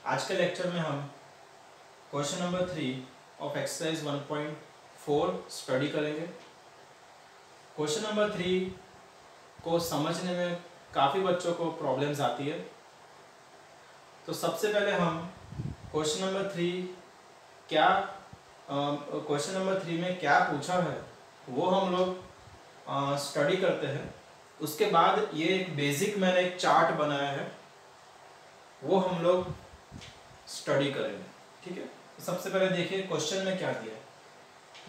आज के लेक्चर में हम question number 3 of exercise 1.4 study करेंगे। क्वेश्चन नंबर 3 को समझने में काफ़ी बच्चों को प्रॉब्लम्स आती है। तो सबसे पहले हम क्वेश्चन नंबर 3 में क्या पूछा है वो हम लोग स्टडी करते हैं। उसके बाद ये एक बेसिक मैंने एक चार्ट बनाया है वो हम लोग स्टडी करेंगे, ठीक है। सबसे पहले देखिए क्वेश्चन में क्या दिया है।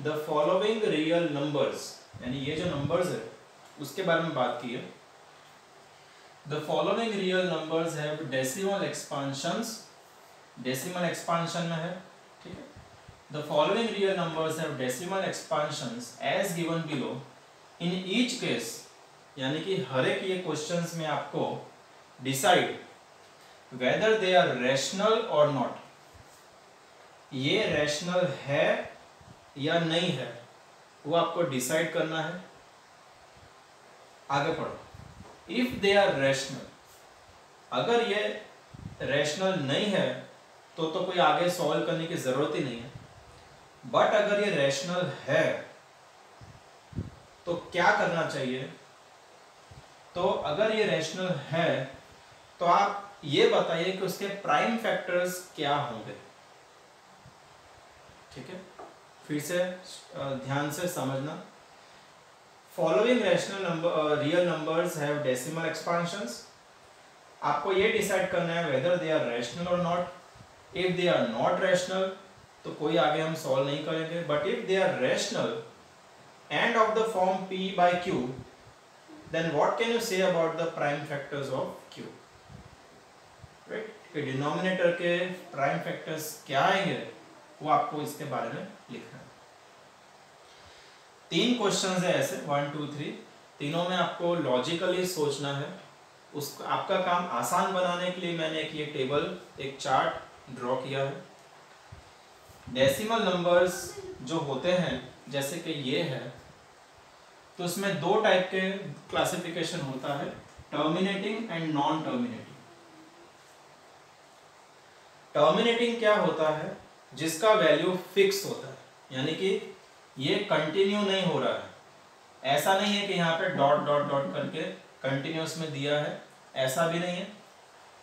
द फॉलोइंग रियल नंबर्स, यानी ये जो नंबर्स है उसके बारे में बात की है। The following real numbers have decimal expansions, decimal expansion में है, ठीक है। The following real numbers have decimal expansions as given below in each case, यानी कि हर एक ये क्वेश्चंस में आपको decide whether they are rational or not, ये रैशनल है या नहीं है वो आपको डिसाइड करना है। आगे पढ़ो। इफ दे आर रैशनल, अगर ये रैशनल नहीं है तो कोई आगे सॉल्व करने की जरूरत ही नहीं है। बट अगर ये रैशनल है तो क्या करना चाहिए। तो अगर ये रैशनल है तो आप ये बताइए कि उसके प्राइम फैक्टर्स क्या होंगे, ठीक है। फिर से ध्यान से समझना। Following rational number real numbers have decimal expansions, आपको ये डिसाइड करना है वेदर दे आर रैशनल और not. If they are not rational तो कोई आगे हम सॉल्व नहीं करेंगे। But if they are rational and of the form p by q, then what can you say about the prime factors of q, right. कि denominator के prime factors क्या आएंगे वो आपको इसके बारे में लिखना है। 3 क्वेश्चंस है ऐसे 1 2 3, तीनों में आपको लॉजिकली सोचना है। उसको आपका काम आसान बनाने के लिए मैंने एक ये टेबल, एक चार्ट ड्रॉ किया है। डेसिमल नंबर्स जो होते हैं जैसे कि ये है, तो उसमें 2 टाइप के क्लासिफिकेशन होता है, terminating and non terminating. Terminating क्या होता है, जिसका वैल्यू फिक्स होता है, यानी कि ये कंटिन्यू नहीं हो रहा है। ऐसा नहीं है कि यहाँ पे डॉट डॉट डॉट करके कंटिन्यूस में दिया है, ऐसा भी नहीं है।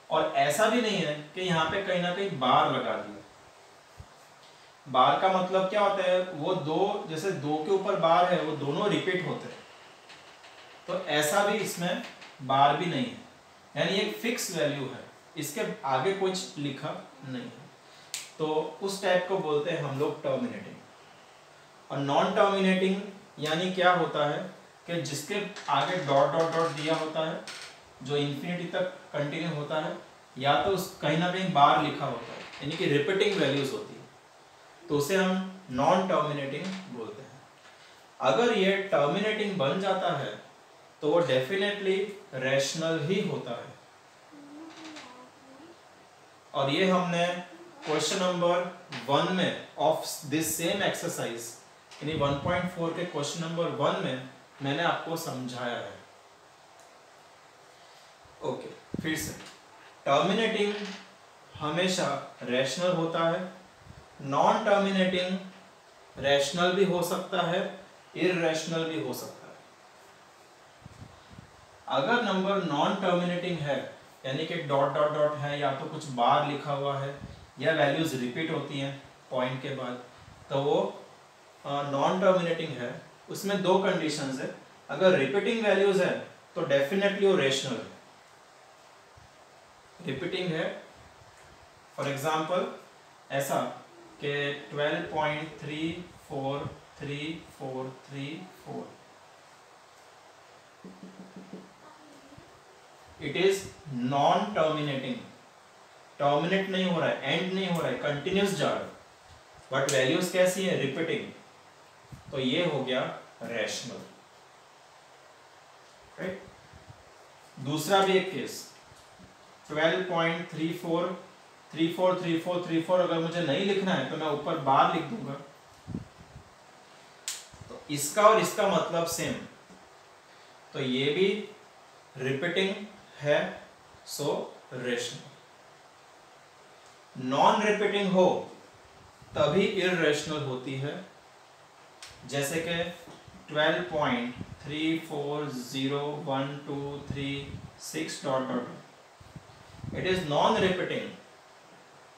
और ऐसा भी नहीं है कि यहाँ पे कहीं ना कहीं बार लगा दिया। बार का मतलब क्या होता है, वो दो, जैसे 2 के ऊपर बार है वो दोनों रिपीट होते हैं, तो ऐसा भी इसमें बार भी नहीं है, यानी एक फिक्स वैल्यू है, इसके आगे कुछ लिखा नहीं है। तो उस टाइप को बोलते हैं हम लोग टर्मिनेटिंग। और नॉन टर्मिनेटिंग यानी क्या होता है कि जिसके आगे डॉट डॉट डॉट दिया होता है, जो इन्फिनिटी तक कंटिन्यू होता है, या तो उस कहीं ना कहीं बार लिखा होता है, यानी कि रिपीटिंग वैल्यूज होती है, तो उसे हम नॉन टर्मिनेटिंग बोलते हैं। अगर ये टर्मिनेटिंग बन जाता है तो वो डेफिनेटली रैशनल ही होता है। और ये हमने क्वेश्चन नंबर 1 में ऑफ दिस सेम एक्सरसाइज, यानी 1.4 के क्वेश्चन नंबर 1 में मैंने आपको समझाया है। ओके, फिर से टर्मिनेटिंग हमेशा रैशनल होता है, नॉन टर्मिनेटिंग रैशनल भी हो सकता है, इररैशनल भी हो सकता है। अगर नंबर नॉन टर्मिनेटिंग है, यानी कि डॉट डॉट डॉट है, या तो कुछ बार लिखा हुआ है, या वैल्यूज रिपीट होती हैं पॉइंट के बाद, तो वो नॉन टर्मिनेटिंग है। उसमें 2 कंडीशंस है। अगर रिपीटिंग वैल्यूज है तो डेफिनेटली वो रेशनल है, रिपीटिंग है। फॉर एग्जांपल ऐसा कि 12.343434, it is non terminating, terminate नहीं हो रहा है, एंड नहीं हो रहा है, कंटिन्यूस जा रहा है, बट वैल्यूज कैसी है, रिपीटिंग, तो ये हो गया रैशनल, राइट। दूसरा भी एक केस 12.343434, अगर मुझे नहीं लिखना है तो मैं ऊपर बार लिख दूंगा, तो इसका और इसका मतलब सेम, तो ये भी रिपीटिंग है, सो रेशनल। नॉन रिपीटिंग हो तभी इररेशनल होती है, जैसे कि 12.340123 dot dot, it is non repeating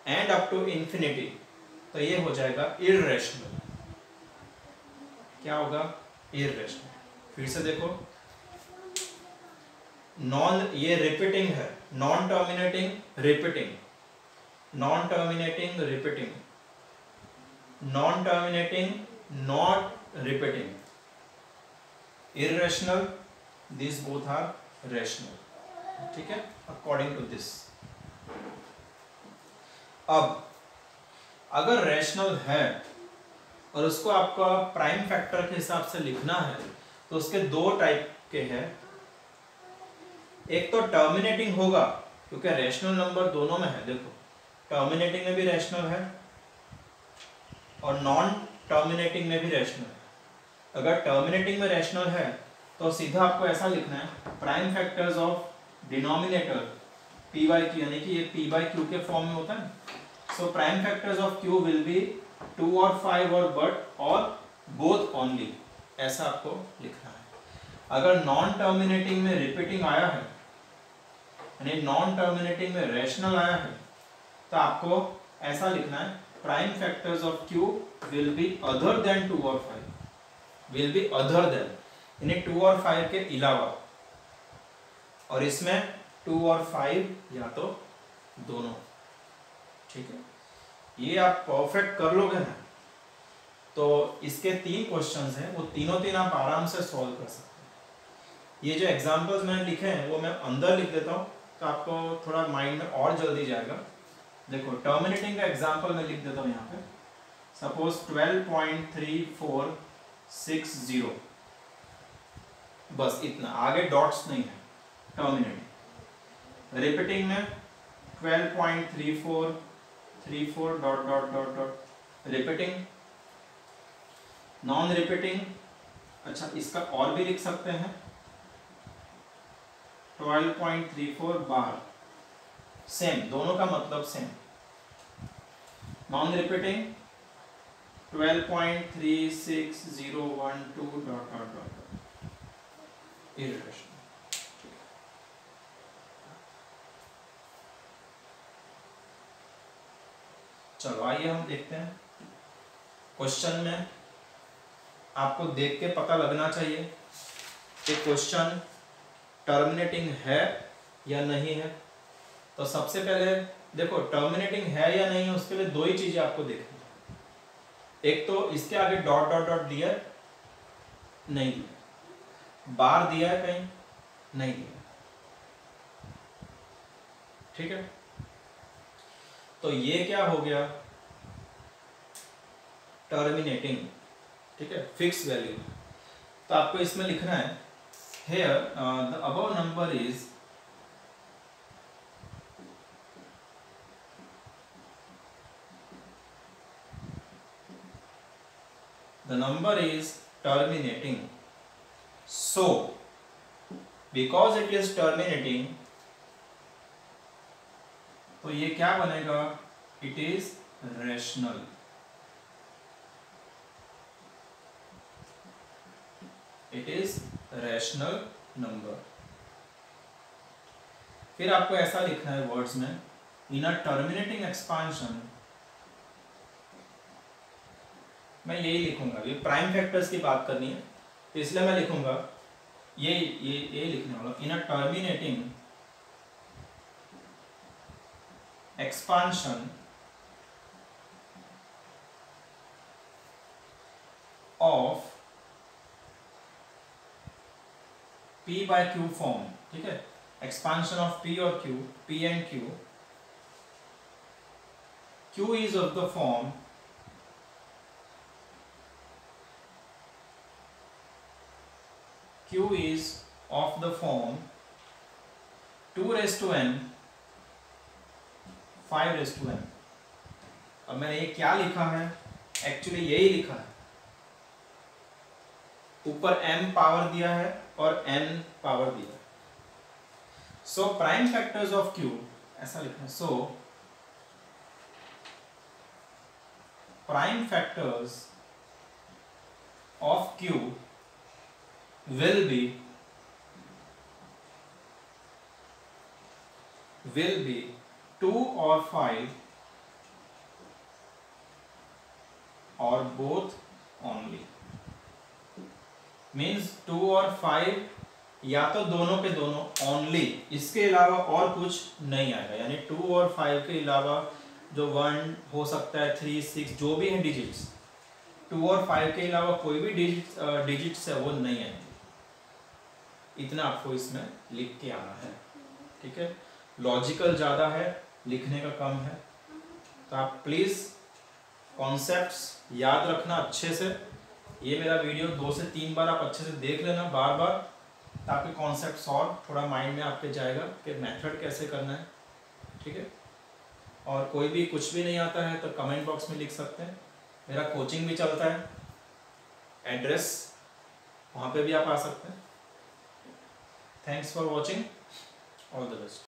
and up to infinity, तो ये हो जाएगा इररेशनल। क्या होगा? इररेशनल। फिर से देखो, नॉन, ये रिपीटिंग है, non terminating repeating, non terminating repeating, non terminating not repeating, irrational, these both are rational, ठीक है, according to this। अब अगर रैशनल है और उसको आपका प्राइम फैक्टर के हिसाब से लिखना है तो उसके दो टाइप के हैं। एक तो टर्मिनेटिंग होगा, क्योंकि रैशनल नंबर दोनों में है, देखो टर्मिनेटिंग में भी रैशनल है और नॉन टर्मिनेटिंग में भी रैशनल है। अगर टर्मिनेटिंग में रैशनल है तो सीधा आपको ऐसा लिखना है, prime factors of denominator P by Q, यानी कि ये पी बाई क्यू के फॉर्म में होता है। So prime factors of Q will be 2 और 5 और बट और बोथ ओनली, ऐसा आपको लिखना है। अगर नॉन टर्मिनेटिंग में रिपीटिंग आया है, यानी नॉन टर्मिनेटिंग में रैशनल आया है, तो आपको ऐसा लिखना है, prime factors of Q will be other than 2 और 5, विल बी अदर देन यानी 2 और 5 के अलावा, और इसमें 2 और 5 या तो दोनों, ठीक है। ये आप परफेक्ट कर लोगे ना तो इसके 3 क्वेश्चंस हैं, वो तीनों आप आराम से सॉल्व कर सकते हैं। ये जो एग्जांपल्स मैंने लिखे हैं वो मैं अंदर लिख देता हूँ तो आपको थोड़ा माइंड में और जल्दी जाएगा। देखो टर्मिनेटिंग का एग्जांपल मैं लिख देता हूँ यहाँ पे, सपोज 12.3460, बस इतना, आगे डॉट्स नहीं है। टर्मिनेटिंग, रिपीटिंग में 12.3434 dot dot dot dot, repeating. Non repeating, अच्छा इसका और भी लिख सकते हैं, 12.34 बार, सेम, दोनों का मतलब same. Non repeating 12.36012 dot dot dot, irrational. चलो आइए हम देखते हैं क्वेश्चन में। आपको देख के पता लगना चाहिए कि क्वेश्चन टर्मिनेटिंग है या नहीं है। तो सबसे पहले देखो टर्मिनेटिंग है या नहीं है, उसके लिए 2 ही चीजें आपको देखनी है। एक तो इसके आगे डॉट डॉट डॉट दिया नहीं दिया, बार दिया है कहीं नहीं दिया, ठीक है। तो ये क्या हो गया? टर्मिनेटिंग, ठीक है, फिक्स वैल्यू। तो आपको इसमें लिखना है, here the above number is terminating, so because it is terminating, तो ये क्या बनेगा? It is rational। It is rational number। फिर आपको ऐसा लिखना है वर्ड्स में, in a terminating expansion, मैं यही लिखूंगा, ये प्राइम फैक्टर्स की बात करनी है तो इसलिए मैं लिखूंगा ये लिखने वाला, in a terminating expansion of P by Q form, ठीक है, एक्सपांशन ऑफ P और Q, P and Q, Q is of the form Q is of the form 2 raised to n 5 raised to n। अब मैंने ये क्या लिखा है? Actually यही लिखा है, ऊपर m पावर दिया है और n पावर दिया है। So prime factors of Q ऐसा लिखना है, सो prime factors of Q will be 2 or 5 or both only. Means 2 और 5 या तो दोनों के दोनों ओनली, इसके अलावा और कुछ नहीं आएगा। यानी 2 और 5 के अलावा जो 1 हो सकता है, 3, 6 जो भी है डिजिट्स, 2 और 5 के अलावा कोई भी डिजिट्स है वो नहीं आएंगे। इतना आपको इसमें लिख के आना है, ठीक है। लॉजिकल ज़्यादा है, लिखने का कम है, तो आप प्लीज़ कॉन्सेप्ट्स याद रखना अच्छे से। ये मेरा वीडियो 2 से 3 बार आप अच्छे से देख लेना बार बार, ताकि कॉन्सेप्ट्स और थोड़ा माइंड में आपके जाएगा कि मेथड कैसे करना है, ठीक है। और कोई भी कुछ भी नहीं आता है तो कमेंट बॉक्स में लिख सकते हैं। मेरा कोचिंग भी चलता है, एड्रेस वहाँ पे भी आप आ सकते हैं। Thanks for watching, all the best.